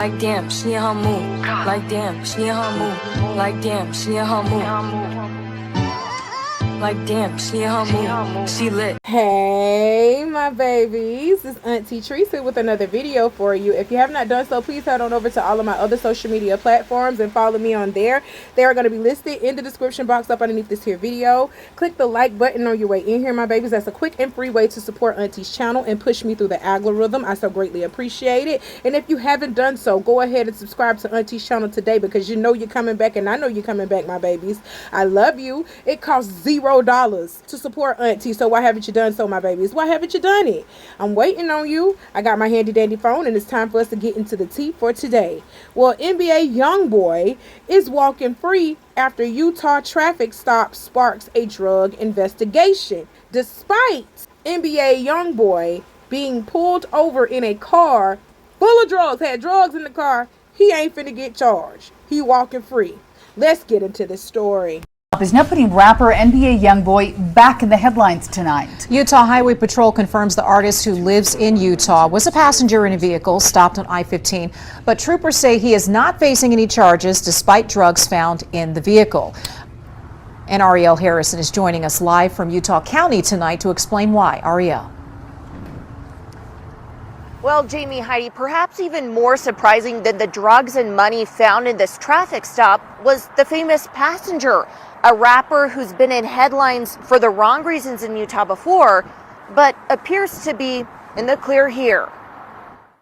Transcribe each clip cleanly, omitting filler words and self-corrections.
Like damn, she in her mood. Like damn, she in her mood. Like damn, she in her mood. Like damn, she in her mood. She lit. Hey my babies, it's Auntie Trice with another video for you. If you have not done so, please head on over to all of my other social media platforms and follow me on there. They are going to be listed in the description box up underneath this here video. Click the like button on your way in here, my babies. That's a quick and free way to support Auntie's channel and push me through the algorithm. I so greatly appreciate it. And if you haven't done so, go ahead and subscribe to Auntie's channel today, because you know you're coming back, and I know you're coming back, my babies. I love you. It costs $0 to support Auntie, so why haven't you done so, my babies? Why haven't you done it? I'm waiting on you. I got my handy dandy phone, and it's time for us to get into the tea for today. Well, NBA Youngboy is walking free after Utah traffic stop sparks a drug investigation. Despite NBA Youngboy being pulled over in a car full of drugs, had drugs in the car, he ain't finna get charged. He walking free. Let's get into this story. Is now putting rapper NBA Youngboy back in the headlines tonight. Utah Highway Patrol confirms the artist, who lives in Utah, was a passenger in a vehicle stopped on I-15, but troopers say he is not facing any charges despite drugs found in the vehicle. And Ariel Harrison is joining us live from Utah County tonight to explain why. Ariel. Well, Jamie, Heidi, perhaps even more surprising than the drugs and money found in this traffic stop was the famous passenger, a rapper who's been in headlines for the wrong reasons in Utah before, but appears to be in the clear here.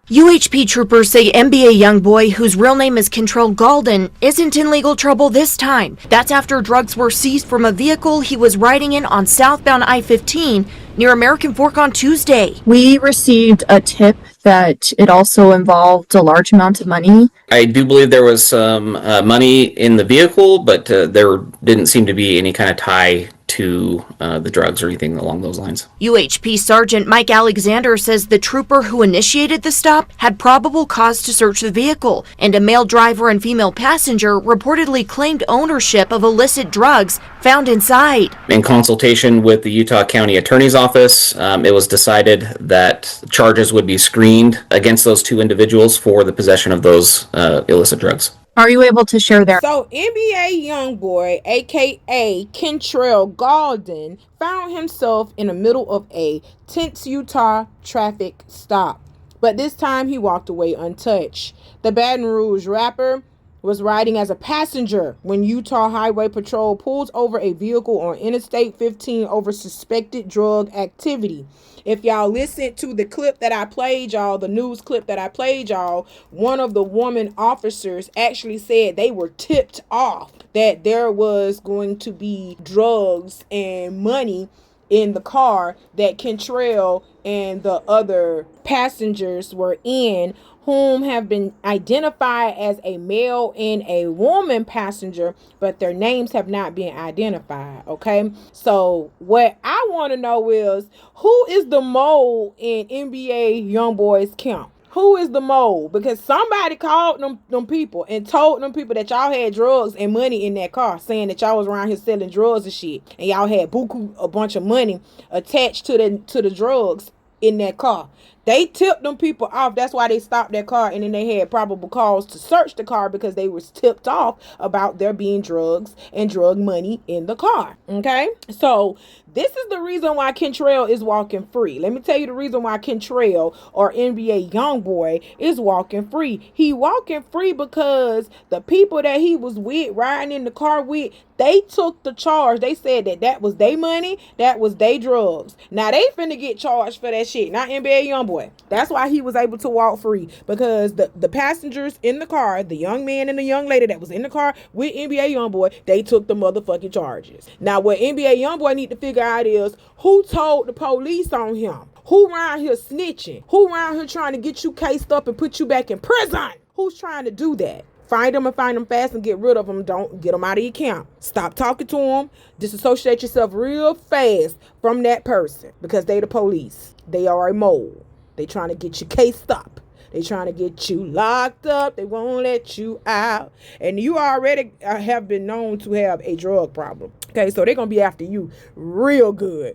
UHP troopers say NBA Youngboy, whose real name is Kentrell Galden, isn't in legal trouble this time. That's after drugs were seized from a vehicle he was riding in on southbound I-15 near American Fork on Tuesday. We received a tip that it also involved a large amount of money. I do believe there was some money in the vehicle, but there didn't seem to be any kind of tie to the drugs or anything along those lines. UHP Sergeant Mike Alexander says the trooper who initiated the stop had probable cause to search the vehicle, and a male driver and female passenger reportedly claimed ownership of illicit drugs found inside. In consultation with the Utah County Attorney's Office, it was decided that charges would be screened against those two individuals for the possession of those illicit drugs. Are you able to share their? So NBA Youngboy, aka Kentrell Galden, found himself in the middle of a tense Utah traffic stop, but this time he walked away untouched. The Baton Rouge rapper was riding as a passenger when Utah Highway Patrol pulls over a vehicle on Interstate 15 over suspected drug activity. If y'all listen to the clip that I played y'all, the news clip that I played y'all, one of the woman officers actually said they were tipped off that there was going to be drugs and money in the car that Kentrell and the other passengers were in, whom have been identified as a male and a woman passenger, but their names have not been identified. Okay, so what I want to know is, who is the mole in NBA Youngboy's camp? Who is the mole? Because somebody called them people and told them people that y'all had drugs and money in that car, saying that y'all was around here selling drugs and shit, and y'all had a bunch of money attached to the drugs in that car. They tipped them people off. That's why they stopped that car, and then they had probable cause to search the car because they was tipped off about there being drugs and drug money in the car. Okay, so this is the reason why Kentrell is walking free. Let me tell you the reason why Kentrell, or NBA Youngboy, is walking free. He walking free because the people that he was with, riding in the car with, they took the charge. They said that was their money, that was their drugs. Now they finna get charged for that shit, not NBA Youngboy. That's why he was able to walk free, because the passengers in the car, the young man and the young lady that was in the car with NBA Youngboy, they took the motherfucking charges. Now what NBA Youngboy need to figure out is, who told the police on him? Who around here snitching? Who around here trying to get you cased up and put you back in prison? Who's trying to do that? Find them and find them fast and get rid of them. Don't get them out of your camp. Stop talking to them. Disassociate yourself real fast from that person, because they the police. They are a mole. They trying to get you cased up. They trying to get you locked up. They won't let you out. And you already have been known to have a drug problem. Okay, so they're going to be after you real good.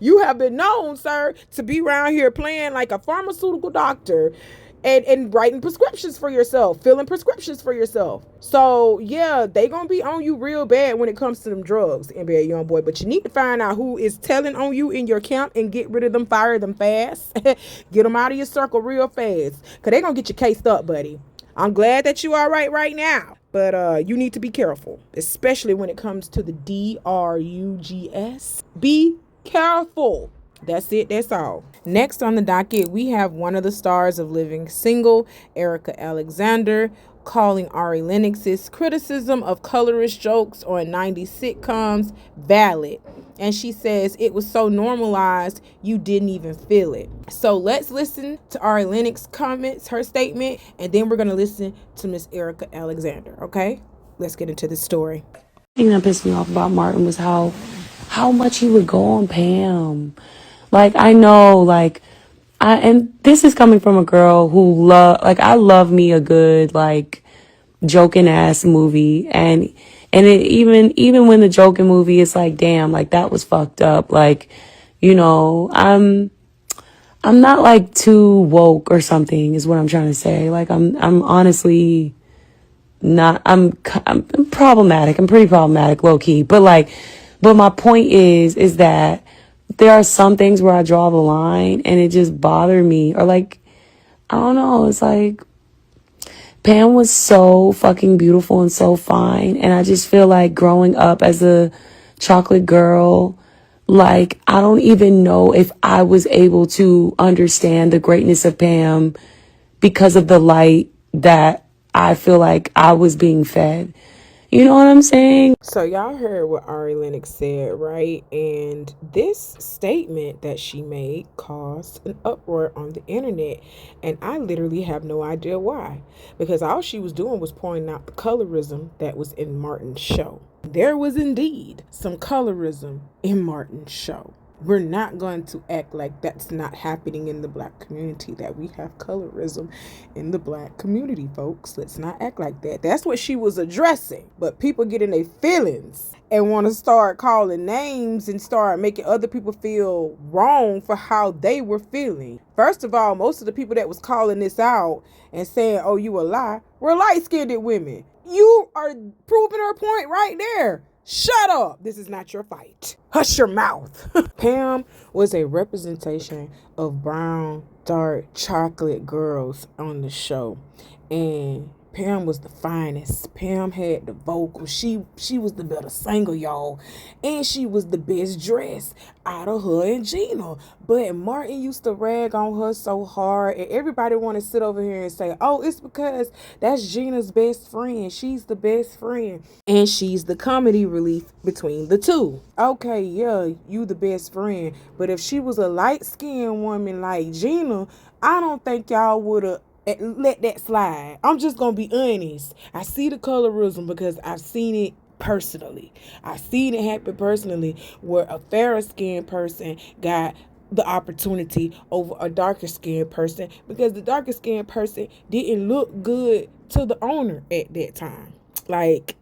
You have been known, sir, to be around here playing like a pharmaceutical doctor and writing prescriptions for yourself, filling prescriptions for yourself. So yeah, they gonna be on you real bad when it comes to them drugs, NBA Youngboy. But you need to find out who is telling on you in your camp and get rid of them, fire them fast. Get them out of your circle real fast, cause they gonna get you cased up, buddy. I'm glad that you all right now, but you need to be careful, especially when it comes to the drugs. Be careful. That's it. That's all. Next on the docket, we have one of the stars of Living Single, Ericka Alexander, calling Ari Lennox's criticism of colorist jokes on 90s sitcoms valid. And she says it was so normalized you didn't even feel it. So let's listen to Ari Lennox comments, her statement, and then we're going to listen to Miss Ericka Alexander. Okay? Let's get into the story. The thing that pissed me off about Martin was how much he would go on Pam. Like, I know, like, and this is coming from a girl who I love me a good, like, joking ass movie. And it, even when the joking movie is like, damn, like, that was fucked up. Like, you know, I'm not like too woke or something is what I'm trying to say. Like, I'm honestly not, I'm problematic. I'm pretty problematic, low key. But my point is that there are some things where I draw the line and it just bothered me. Or like, I don't know, it's like, Pam was so fucking beautiful and so fine. And I just feel like growing up as a chocolate girl, like, I don't even know if I was able to understand the greatness of Pam because of the light that I feel like I was being fed. You know what I'm saying? So y'all heard what Ari Lennox said, right? And this statement that she made caused an uproar on the internet. And I literally have no idea why. Because all she was doing was pointing out the colorism that was in Martin's show. There was indeed some colorism in Martin's show. We're not going to act like that's not happening in the black community, that we have colorism in the black community, folks. Let's not act like that. That's what she was addressing. But people get in their feelings and want to start calling names and start making other people feel wrong for how they were feeling. First of all, most of the people that was calling this out and saying, oh, you a lie, were light-skinned women. You are proving her point right there. Shut up. This is not your fight. Hush your mouth. Pam was a representation of brown, dark, chocolate girls on the show. And Pam was the finest. Pam had the vocals. She was the better singer, y'all. And she was the best dressed out of her and Gina. But Martin used to rag on her so hard. And everybody want to sit over here and say, oh, it's because that's Gina's best friend. She's the best friend. And she's the comedy relief between the two. Okay, yeah, you the best friend. But if she was a light-skinned woman like Gina, I don't think y'all would have let that slide. I'm just gonna be honest. I see the colorism because I've seen it personally. I've seen it happen personally where a fairer skinned person got the opportunity over a darker skinned person because the darker skinned person didn't look good to the owner at that time. Like,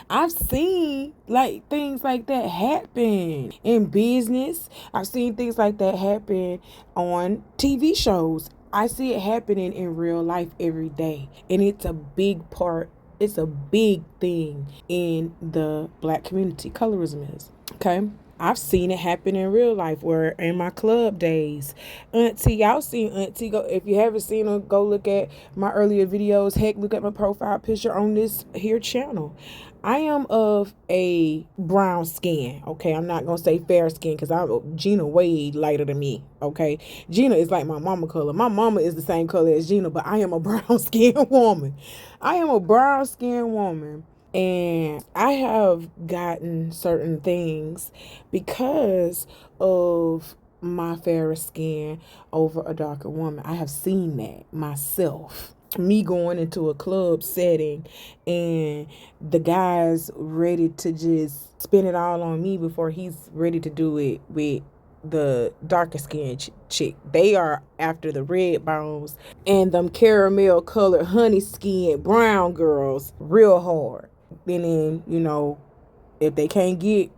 I've seen like things like that happen in business. I've seen things like that happen on TV shows. I see it happening in real life every day. And it's a big part. It's a big thing in the black community. Colorism is. Okay. I've seen it happen in real life where in my club days. Auntie, y'all seen Auntie. Go, if you haven't seen her, go look at my earlier videos. Heck, look at my profile picture on this here channel. I am of a brown skin, okay? I'm not going to say fair skin because Gina way lighter than me, okay? Gina is like my mama color. My mama is the same color as Gina, but I am a brown skin woman. I am a brown skin woman. And I have gotten certain things because of my fairer skin over a darker woman. I have seen that myself. Me going into a club setting and the guy's ready to just spend it all on me before he's ready to do it with the darker skin chick. They are after the red bones and them caramel colored honey skin brown girls real hard. And then, you know, if they can't get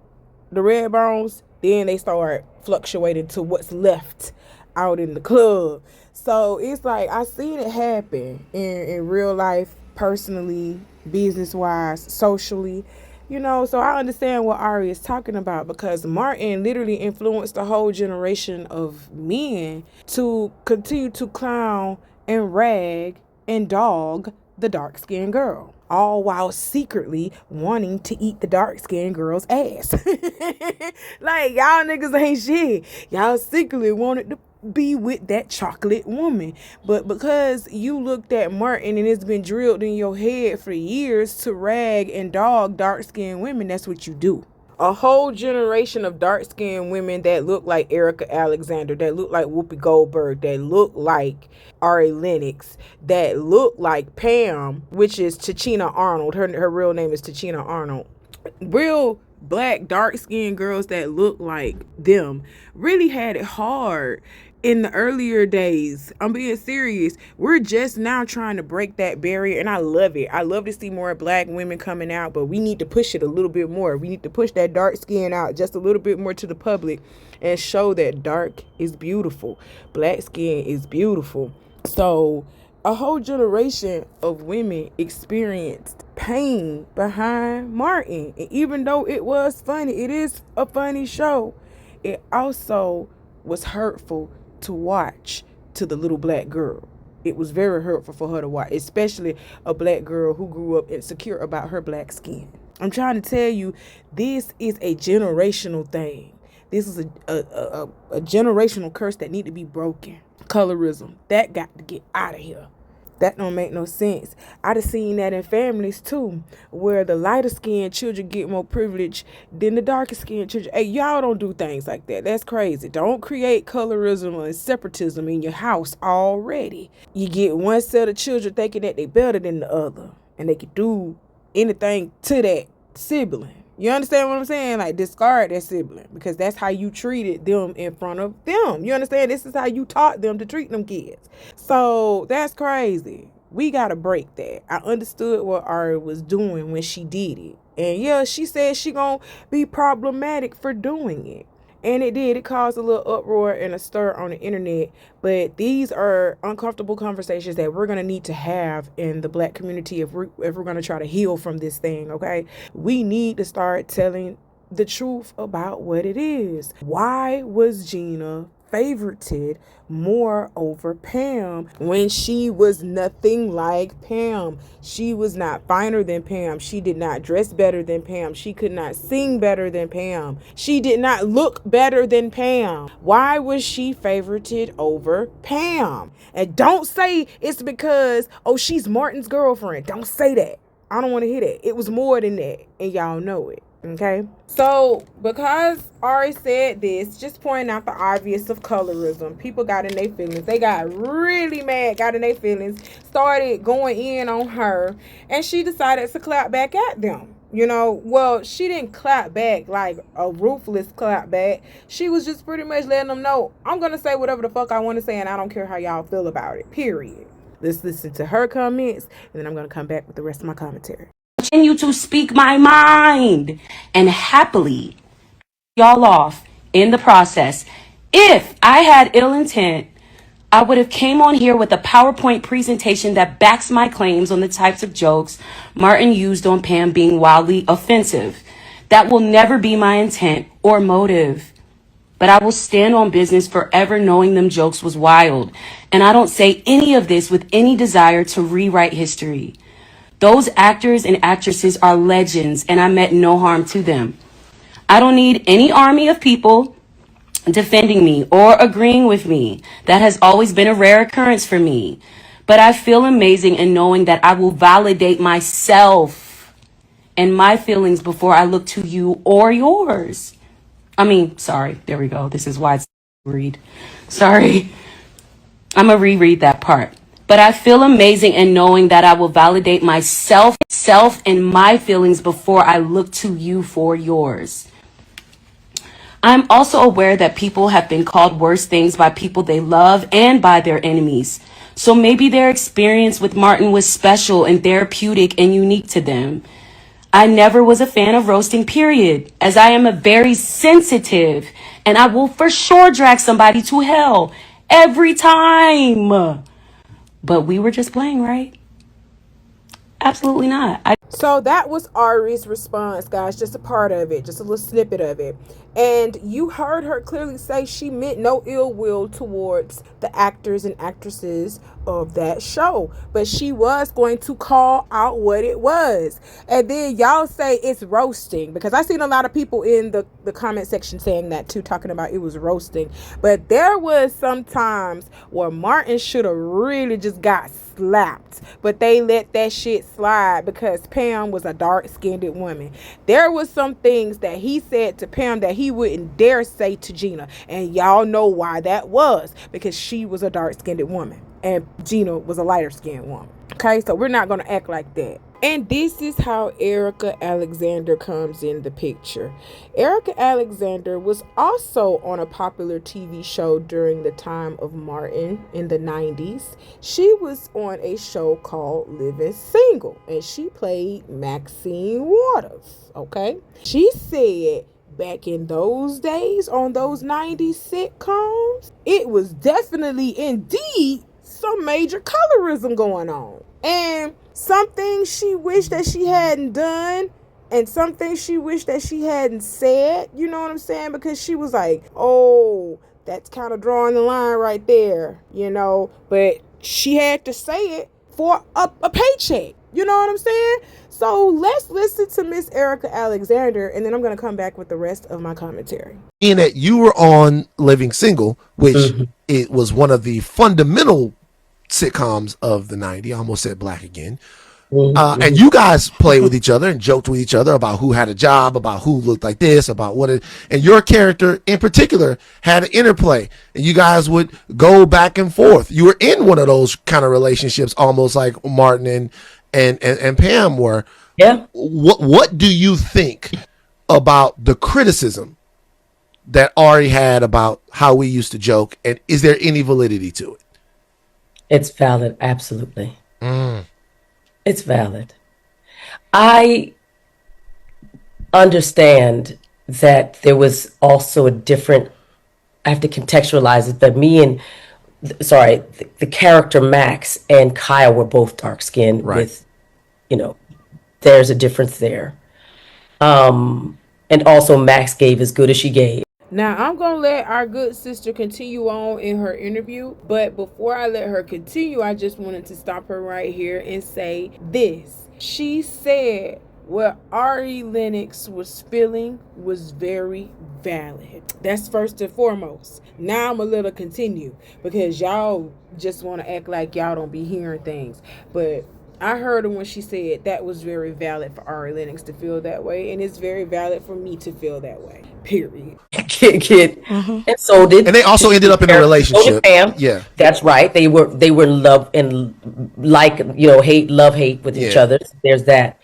the red bones, then they start fluctuating to what's left out in the club. So it's like I seen it happen in real life, personally, business wise, socially. So I understand what Ari is talking about, because Martin literally influenced a whole generation of men to continue to clown and rag and dog the dark-skinned girl, all while secretly wanting to eat the dark-skinned girl's ass. Like, y'all niggas ain't shit. Y'all secretly wanted to be with that chocolate woman. But because you looked at Martin and it's been drilled in your head for years to rag and dog dark-skinned women, that's what you do. A whole generation of dark-skinned women that look like Ericka Alexander, that look like Whoopi Goldberg, that look like Lennox, that look like Pam, which is Tichina Arnold. Her real name is Tichina Arnold. Real black dark-skinned girls that look like them really had it hard in the earlier days. I'm being serious. We're just now trying to break that barrier, and I love it. I love to see more black women coming out, but we need to push it a little bit more. We need to push that dark skin out just a little bit more to the public and show that dark is beautiful. Black skin is beautiful. So a whole generation of women experienced pain behind Martin. And even though it was funny, it is a funny show, it also was hurtful to watch to the little black girl. It was very hurtful for her to watch, especially a black girl who grew up insecure about her black skin. I'm trying to tell you, this is a generational thing. This is a generational curse that need to be broken. Colorism, that got to get out of here. That don't make no sense. I done seen that in families too, where the lighter skinned children get more privilege than the darker skinned children. Hey, y'all don't do things like that. That's crazy. Don't create colorism or separatism in your house already. You get one set of children thinking that they better than the other, and they can do anything to that sibling. You understand what I'm saying? Like, discard that sibling, because that's how you treated them in front of them. You understand? This is how you taught them to treat them kids. So that's crazy. We got to break that. I understood what Ari was doing when she did it. And yeah, she said she gonna be problematic for doing it. And it did. It caused a little uproar and a stir on the internet. But these are uncomfortable conversations that we're going to need to have in the black community if we're going to try to heal from this thing, okay? We need to start telling the truth about what it is. Why was Gina favorited more over Pam when she was nothing like Pam? She was not finer than Pam. She did not dress better than Pam. She could not sing better than Pam. She did not look better than Pam. Why was she favorited over Pam? And don't say it's because, oh, she's Martin's girlfriend. Don't say that. I don't want to hear that. It was more than that, and y'all know it. Okay, so because Ari said this, just pointing out the obvious of colorism, people got in their feelings. They got really mad, got in their feelings, started going in on her, and she decided to clap back at them. Well, she didn't clap back like a ruthless clap back. She was just pretty much letting them know, I'm gonna say whatever the fuck I want to say, and I don't care how y'all feel about it, period. Let's listen to her comments, and then I'm gonna come back with the rest of my commentary. Continue to speak my mind and happily y'all off in the process. If I had ill intent, I would have came on here with a PowerPoint presentation that backs my claims on the types of jokes Martin used on Pam being wildly offensive. That will never be my intent or motive. But I will stand on business forever knowing them jokes was wild. And I don't say any of this with any desire to rewrite history. Those actors and actresses are legends, and I meant no harm to them. I don't need any army of people defending me or agreeing with me. That has always been a rare occurrence for me. But I feel amazing in knowing that I will validate myself and my feelings before I look to you or yours. Sorry, there we go. This is why it's read. Sorry. I'm going to reread that part. But I feel amazing in knowing that I will validate myself and my feelings before I look to you for yours. I'm also aware that people have been called worse things by people they love and by their enemies. So maybe their experience with Martin was special and therapeutic and unique to them. I never was a fan of roasting, period, as I am a very sensitive, and I will for sure drag somebody to hell every time. But we were just playing, right? Absolutely not. So that was Ari's response, guys. Just a part of it, just a little snippet of it. And you heard her clearly say she meant no ill will towards the actors and actresses of that show. But she was going to call out what it was. And then y'all say it's roasting, because I seen a lot of people in the comment section saying that too, talking about it was roasting. But there was some times where Martin should have really just got slapped, but they let that shit slide because Pam was a dark-skinned woman. There was some things that he said to Pam that he wouldn't dare say to Gina, and y'all know why that was, because she was a dark-skinned woman and Gina was a lighter-skinned woman. Okay, so we're not gonna act like that. And this is how Ericka Alexander comes in the picture. Ericka Alexander was also on a popular TV show during the time of Martin in the 90s. She was on a show called Living Single, and she played Maxine Waters, okay? She said back in those days, on those 90s sitcoms, it was definitely indeed some major colorism going on. And some things she wished that she hadn't done, and some things she wished that she hadn't said, you know what I'm saying? Because she was like, oh, that's kind of drawing the line right there, you know? But she had to say it for a paycheck, you know what I'm saying? So let's listen to Miss Ericka Alexander, and then I'm going to come back with the rest of my commentary. In that you were on Living Single, which it was one of the fundamental sitcoms of the 90s. I almost said black again. And you guys played with each other and joked with each other about who had a job, about who looked like this, about what it, and your character in particular had an interplay, and you guys would go back and forth. You were in one of those kind of relationships, almost like Martin and Pam were. Yeah. What do you think about the criticism that Ari had about how we used to joke, and is there any validity to it? It's valid, absolutely. It's valid. I understand that there was also a different, I have to contextualize it, but the character Max and Kyle were both dark skinned, right, with, there's a difference there. And also Max gave as good as she gave. Now, I'm going to let our good sister continue on in her interview, but before I let her continue, I just wanted to stop her right here and say this. She said what Ari Lennox was feeling was very valid. That's first and foremost. Now I'm going to let her continue, because y'all just want to act like y'all don't be hearing things. But I heard her when she said that was very valid for Ari Lennox to feel that way, and it's very valid for me to feel that way. Period. Kid. And so did. And they also ended up in a relationship. So did Pam. Yeah, that's right. They were in love and hate with each other. There's that,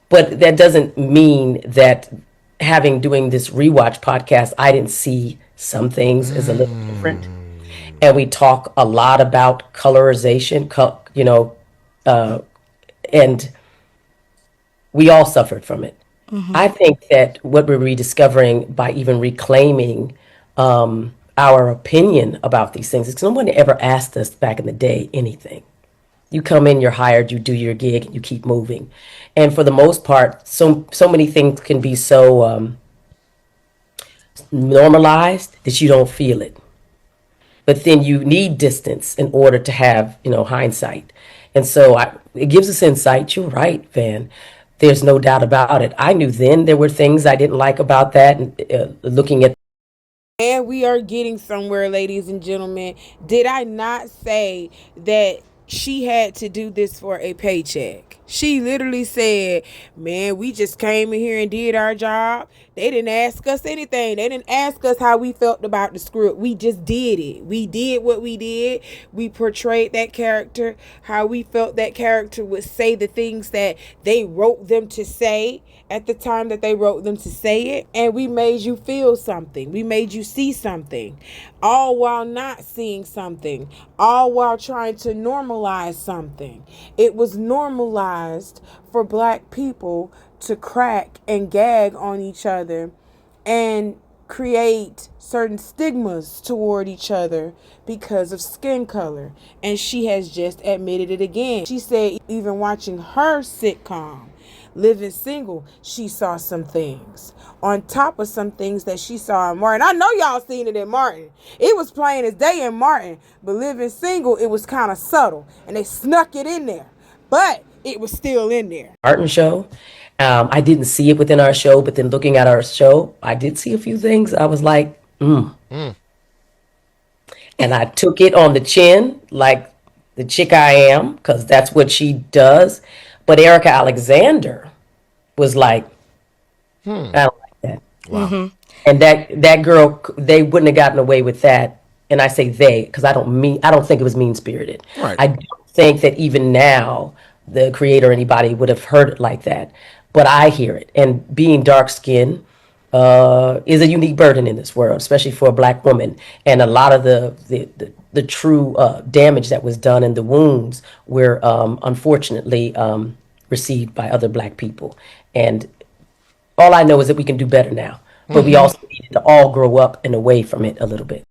but that doesn't mean that doing this rewatch podcast, I didn't see some things as a little different. And we talk a lot about colorization, and we all suffered from it. I think that what we're rediscovering by even reclaiming our opinion about these things is because no one ever asked us back in the day anything. You come in, you're hired, you do your gig, and you keep moving. And for the most part, so many things can be so normalized that you don't feel it. But then you need distance in order to have, hindsight. And so it gives us insight. You're right, Van. There's no doubt about it. I knew then there were things I didn't like about that. And looking at. And we are getting somewhere, ladies and gentlemen. Did I not say that she had to do this for a paycheck? She literally said, man, we just came in here and did our job. They didn't ask us anything. They didn't ask us how we felt about the script. We just did it. We did what we did. We portrayed that character, how we felt that character would say the things that they wrote them to say at the time that they wrote them to say it. And we made you feel something. We made you see something, all while not seeing something, all while trying to normalize something. It was normalized for Black people to crack and gag on each other and create certain stigmas toward each other because of skin color. And she has just admitted it again. She said even watching her sitcom, Living Single, she saw some things on top of some things that she saw in Martin. I know y'all seen it in Martin. It was plain as day in Martin, but Living Single, it was kind of subtle, and they snuck it in there, but it was still in there. Martin show. I didn't see it within our show, but then looking at our show, I did see a few things. I was like, And I took it on the chin, like the chick I am, because that's what she does. But Ericka Alexander was like, I don't like that. Wow. And that girl, they wouldn't have gotten away with that. And I say they, because I don't think it was mean spirited. Right. I don't think that even now the creator or anybody would have heard it like that. But I hear it. And being dark skinned is a unique burden in this world, especially for a black woman. And a lot of the true damage that was done and the wounds were unfortunately received by other black people. And all I know is that we can do better now. But we also need to all grow up and away from it a little bit.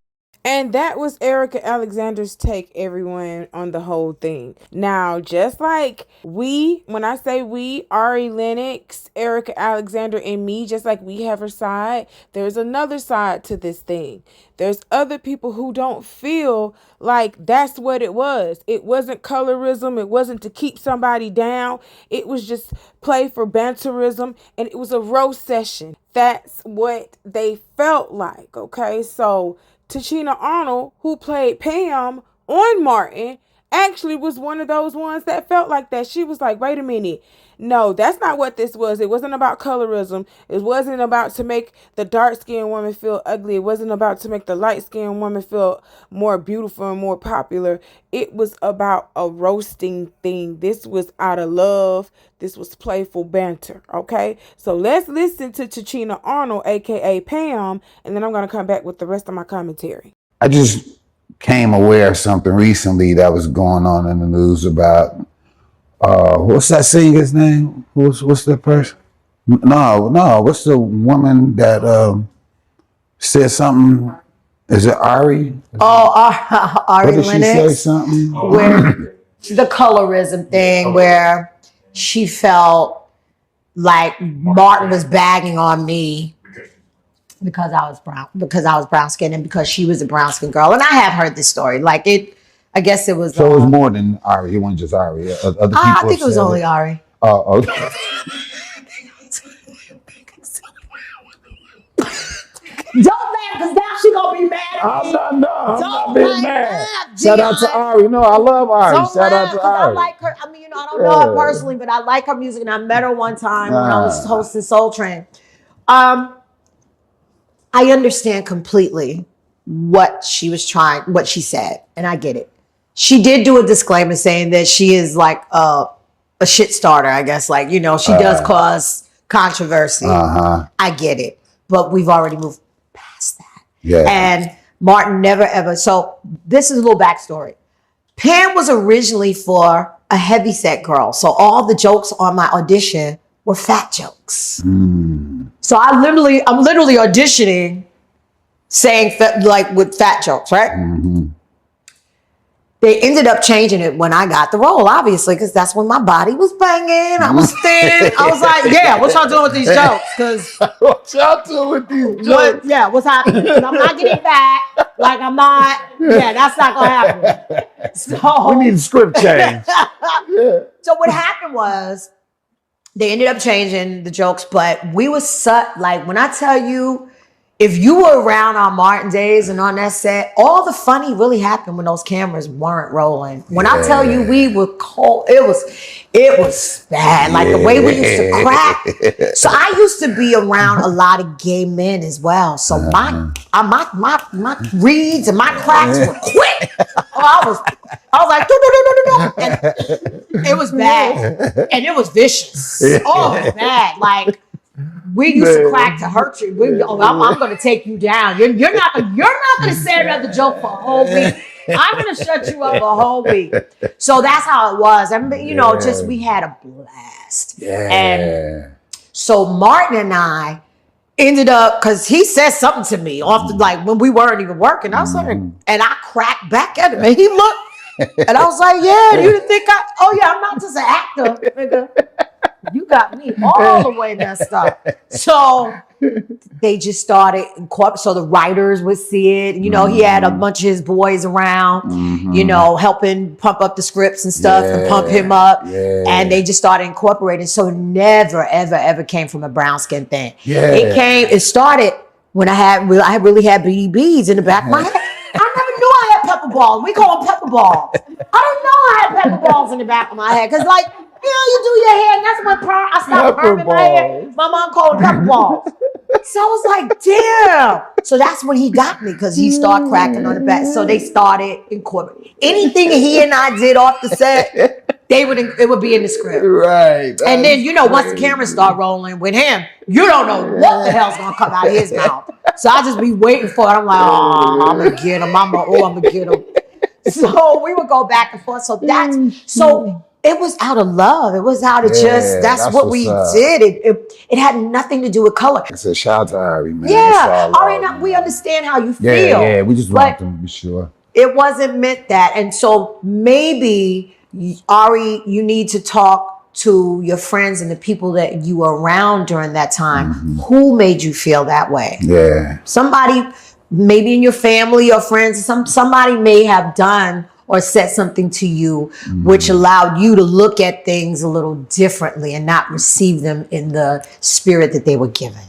And that was Ericka Alexander's take, everyone, on the whole thing. Now, just like we, when I say we, Ari Lennox, Ericka Alexander, and me, just like we have our side, there's another side to this thing. There's other people who don't feel like that's what it was. It wasn't colorism. It wasn't to keep somebody down. It was just play for banterism, and it was a roast session. That's what they felt like, okay? So Tichina Arnold, who played Pam on Martin, actually was one of those ones that felt like that. She was like, wait a minute. No, that's not what this was. It wasn't about colorism. It wasn't about to make the dark-skinned woman feel ugly. It wasn't about to make the light-skinned woman feel more beautiful and more popular. It was about a roasting thing. This was out of love. This was playful banter, okay? So let's listen to Tichina Arnold, a.k.a. Pam, and then I'm going to come back with the rest of my commentary. I just came aware of something recently that was going on in the news about what's that singer's name? What's that person? No. What's the woman that said something? Is it Ari? Oh, Ari What did Lennox. she say something? Where the colorism thing, where she felt like Martin was bagging on me because I was brown skinned, and because she was a brown skinned girl. And I have heard this story. I guess it was. So it was more than Ari. It wasn't just Ari. Other people. I think it was only Ari. Oh, okay. Don't laugh, because now she gonna be mad at me. I'm not being mad. Shout out to Ari. No, I love Ari. Shout out to Ari. I like her. I mean, I don't know her personally, but I like her music, and I met her one time when I was hosting Soul Train. I understand completely what she said, and I get it. She did do a disclaimer saying that she is like a shit starter, I guess. Like, she does cause controversy. I get it. But we've already moved past that. Yeah. And Martin never ever. So this is a little backstory. Pam was originally for a heavyset girl. So all the jokes on my audition were fat jokes. So I'm literally auditioning saying with fat jokes, right? They ended up changing it when I got the role, obviously, because that's when my body was banging. I was thin. I was like, yeah, what y'all doing with these jokes? Because what y'all doing with these jokes? What's happening? 'Cause I'm not getting fat. Like, I'm not. Yeah, that's not going to happen. So We need a script change. So what happened was they ended up changing the jokes, but we were when I tell you, if you were around on Martin days and on that set, all the funny really happened when those cameras weren't rolling. When I tell you we were cold, it was bad. Like the way we used to crack. So I used to be around a lot of gay men as well. So my reads and my cracks were quick. I was like, do. And it was bad. And it was vicious. Oh, it was bad. Like, we used to crack to hurt you. I'm going to take you down. You're not going to say another joke for a whole week. I'm going to shut you up a whole week. So that's how it was. I mean, we had a blast. Yeah. And so Martin and I ended up, because he said something to me off the, like when we weren't even working. I was like, and I cracked back at him, and he looked, and I was like, yeah, you didn't think oh yeah, I'm not just an actor, nigga. You got me all the way messed up. So they just started so the writers would see it. You know, he had a bunch of his boys around, you know, helping pump up the scripts and stuff and pump him up. And they just started incorporating. So it never, ever, ever came from a brown skin thing. It started when I really had BDBs in the back of my head. I never knew I had pepper balls. We call them pepper balls. I didn't know I had pepper balls in the back of my head. Because, like, you know, you do your hair, and that's when I stopped perming my hair. My mom called it pepper balls. So I was like, damn. So that's when he got me, because he started cracking on the back. So they started incorporating. Anything he and I did off the set, it would be in the script. Right. And then, you know, once the cameras start rolling with him, you don't know what the hell's going to come out of his mouth. So I just be waiting for it. I'm like, oh, I'm going to get him. I'm going to get him. So we would go back and forth. So it was out of love. It was out of that's what we did. It had nothing to do with color. I said, shout out to Ari, man. Yeah. Ari, we understand how you feel. Yeah, we just want them to be sure. It wasn't meant that. And so maybe, Ari, you need to talk to your friends and the people that you were around during that time. Who made you feel that way? Yeah. Somebody, maybe in your family or friends, somebody may have done or said something to you which allowed you to look at things a little differently and not receive them in the spirit that they were given.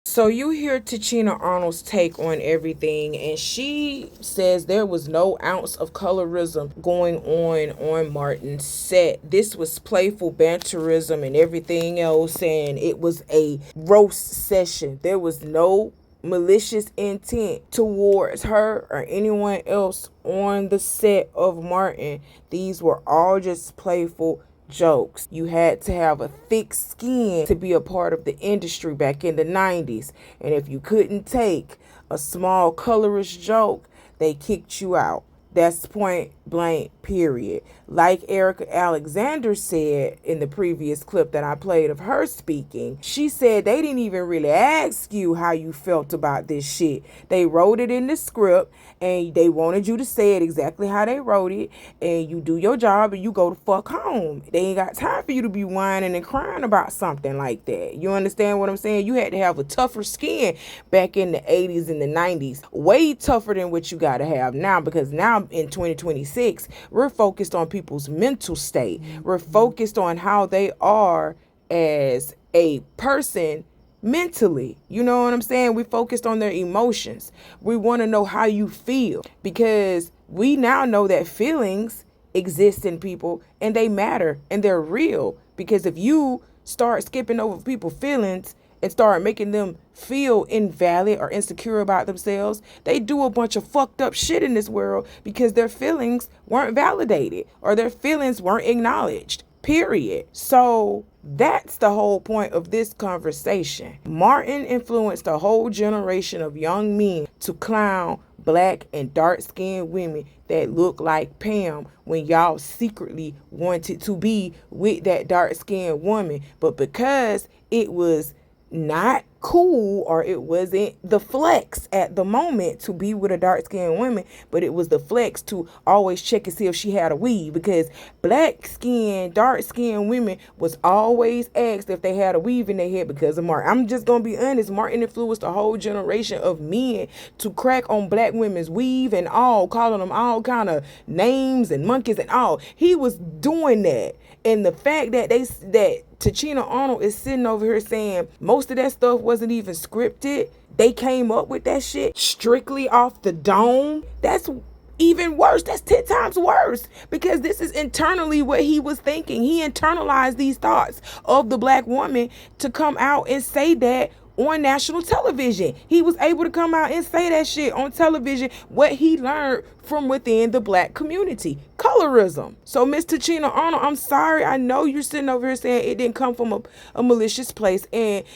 So you hear Tichina Arnold's take on everything, and she says there was no ounce of colorism going on Martin's set. This was playful banterism and everything else, and it was a roast session. There was no malicious intent towards her or anyone else on the set of Martin. These were all just playful jokes. You had to have a thick skin to be a part of the industry back in the 90s. And if you couldn't take a small colorist joke, they kicked you out. That's point blank, period. Like Ericka Alexander said in the previous clip that I played of her speaking, she said they didn't even really ask you how you felt about this shit. They wrote it in the script and they wanted you to say it exactly how they wrote it, and you do your job and you go the fuck home. They ain't got time for you to be whining and crying about something like that. You understand what I'm saying? You had to have a tougher skin back in the 80s and the 90s. Way tougher than what you got to have now, because now in 2026, we're focused on people's mental state. We're focused on how they are as a person mentally. You know what I'm saying? We focused on their emotions. We want to know how you feel, because we now know that feelings exist in people and they matter and they're real. Because if you start skipping over people's feelings and start making them feel invalid or insecure about themselves, they do a bunch of fucked up shit in this world because their feelings weren't validated or their feelings weren't acknowledged, period. So that's the whole point of this conversation. Martin influenced a whole generation of young men to clown black and dark-skinned women that look like Pam when y'all secretly wanted to be with that dark-skinned woman. But because it was not cool, or it wasn't the flex at the moment to be with a dark-skinned woman, but it was the flex to always check and see if she had a weave, because black-skinned, dark-skinned women was always asked if they had a weave in their head because of Martin. I'm just gonna be honest, Martin influenced a whole generation of men to crack on black women's weave and all, calling them all kind of names and monkeys and all. He was doing that. And the fact that Tichina Arnold is sitting over here saying most of that stuff wasn't even scripted, they came up with that shit strictly off the dome, that's even worse. That's 10 times worse, because this is internally what he was thinking. He internalized these thoughts of the black woman to come out and say that on national television. He was able to come out and say that shit on television, what he learned from within the black community. Colorism. So Miss Tichina Arnold, I'm sorry. I know you're sitting over here saying it didn't come from a malicious place, and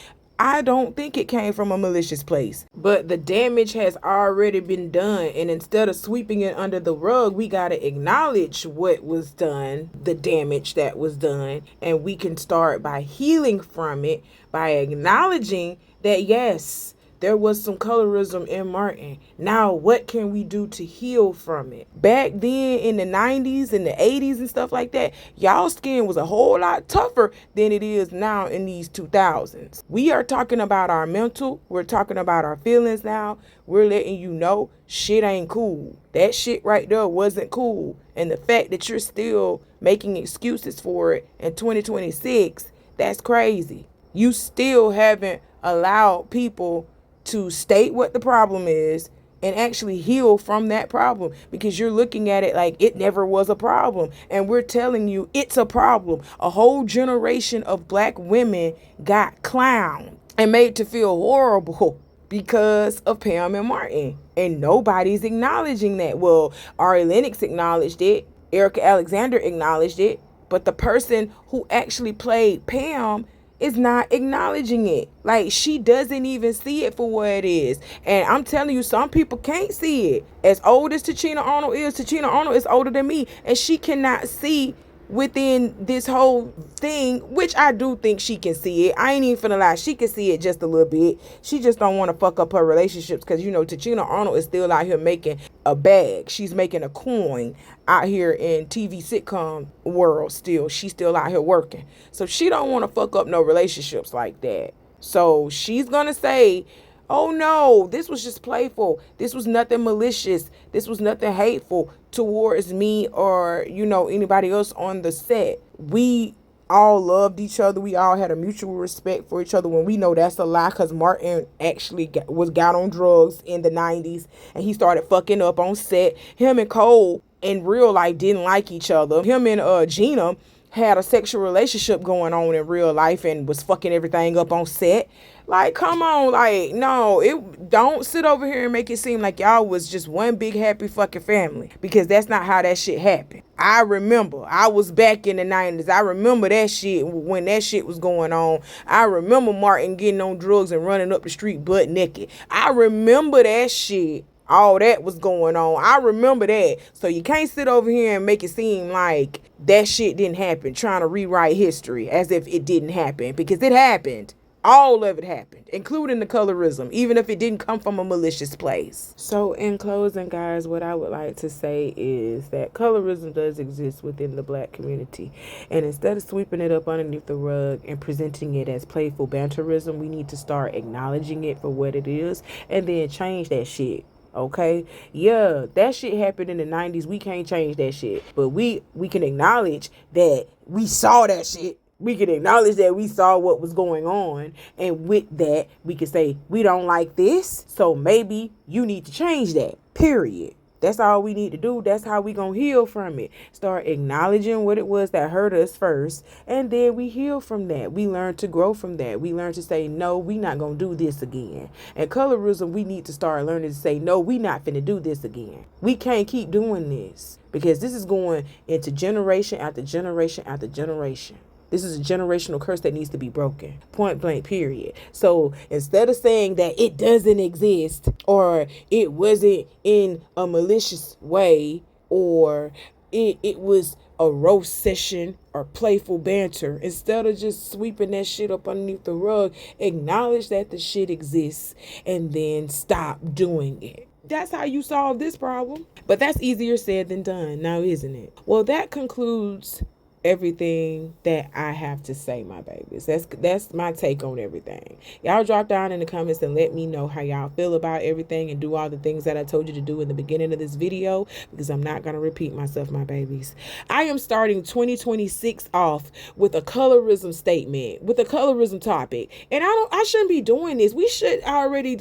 I don't think it came from a malicious place. But the damage has already been done. And instead of sweeping it under the rug, we got to acknowledge what was done, the damage that was done. And we can start by healing from it, by acknowledging that, yes, there was some colorism in Martin. Now, what can we do to heal from it? Back then in the 90s and the 80s and stuff like that, y'all skin was a whole lot tougher than it is now in these 2000s. We are talking about our mental. We're talking about our feelings now. We're letting you know shit ain't cool. That shit right there wasn't cool. And the fact that you're still making excuses for it in 2026, that's crazy. You still haven't allowed people to state what the problem is and actually heal from that problem, because you're looking at it like it never was a problem. And we're telling you it's a problem. A whole generation of black women got clowned and made to feel horrible because of Pam and Martin. And nobody's acknowledging that. Well, Lennox acknowledged it. Ericka Alexander acknowledged it. But the person who actually played Pam is not acknowledging it. Like, she doesn't even see it for what it is. And I'm telling you, some people can't see it. As old as Tichina Arnold is older than me, and she cannot see within this whole thing, which I do think she can see it. I ain't even finna lie, she can see it just a little bit. She just don't want to fuck up her relationships, because, you know, Tichina Arnold is still out here making a bag. She's making a coin out here in TV sitcom world still. She's still out here working. So she don't want to fuck up no relationships like that. So she's gonna say, oh no, this was just playful. This was nothing malicious. This was nothing hateful towards me or, you know, anybody else on the set. We all loved each other. We all had a mutual respect for each other, when we know that's a lie, because Martin actually got on drugs in the 90s and he started fucking up on set. Him and Cole in real life didn't like each other. Him and Gina had a sexual relationship going on in real life and was fucking everything up on set. Like, come on, like, no, don't sit over here and make it seem like y'all was just one big happy fucking family, because that's not how that shit happened. I remember, I was back in the 90s. I remember that shit when that shit was going on. I remember Martin getting on drugs and running up the street butt naked. I remember that shit. All that was going on. I remember that. So you can't sit over here and make it seem like that shit didn't happen, trying to rewrite history as if it didn't happen, because it happened. All of it happened, including the colorism, even if it didn't come from a malicious place. So in closing, guys, what I would like to say is that colorism does exist within the black community. And instead of sweeping it up underneath the rug and presenting it as playful banterism, we need to start acknowledging it for what it is and then change that shit. Okay, yeah, that shit happened in the 90s. We can't change that shit, but we can acknowledge that we saw that shit. We can acknowledge that we saw what was going on, and with that we can say we don't like this, so maybe you need to change that, period. That's all we need to do. That's how we gonna heal from it. Start acknowledging what it was that hurt us first, and then we heal from that. We learn to grow from that. We learn to say, no, we not gonna do this again. And colorism, we need to start learning to say, no, we not finna do this again. We can't keep doing this, because this is going into generation after generation after generation. This is a generational curse that needs to be broken. Point blank, period. So instead of saying that it doesn't exist, or it wasn't in a malicious way, or it was a roast session or playful banter, instead of just sweeping that shit up underneath the rug, acknowledge that the shit exists and then stop doing it. That's how you solve this problem. But that's easier said than done now, isn't it? Well, that concludes everything that I have to say, my babies. That's my take on everything. Y'all drop down in the comments and let me know how y'all feel about everything, and do all the things that I told you to do in the beginning of this video, because I'm not going to repeat myself, my babies. I am starting 2026 off with a colorism statement, with a colorism topic, and I shouldn't be doing this. We should already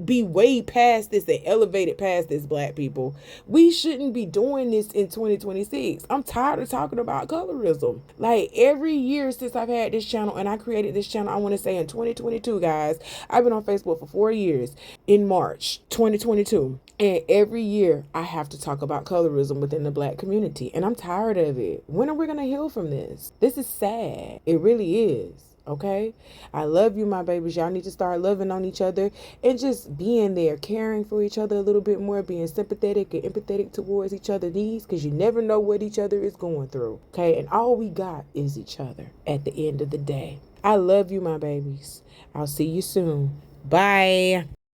be way past this and elevated past this, black people. We shouldn't be doing this in 2026. I'm tired of talking about colorism. Like, every year since I've had this channel, and I created this channel, I want to say in 2022, guys. I've been on Facebook for 4 years in March 2022. And every year I have to talk about colorism within the black community. And I'm tired of it. When are we going to heal from this? This is sad. It really is. Okay? I love you, my babies. Y'all need to start loving on each other and just being there, caring for each other a little bit more, being sympathetic and empathetic towards each other's needs, because you never know what each other is going through. Okay? And all we got is each other at the end of the day. I love you, my babies. I'll see you soon. Bye.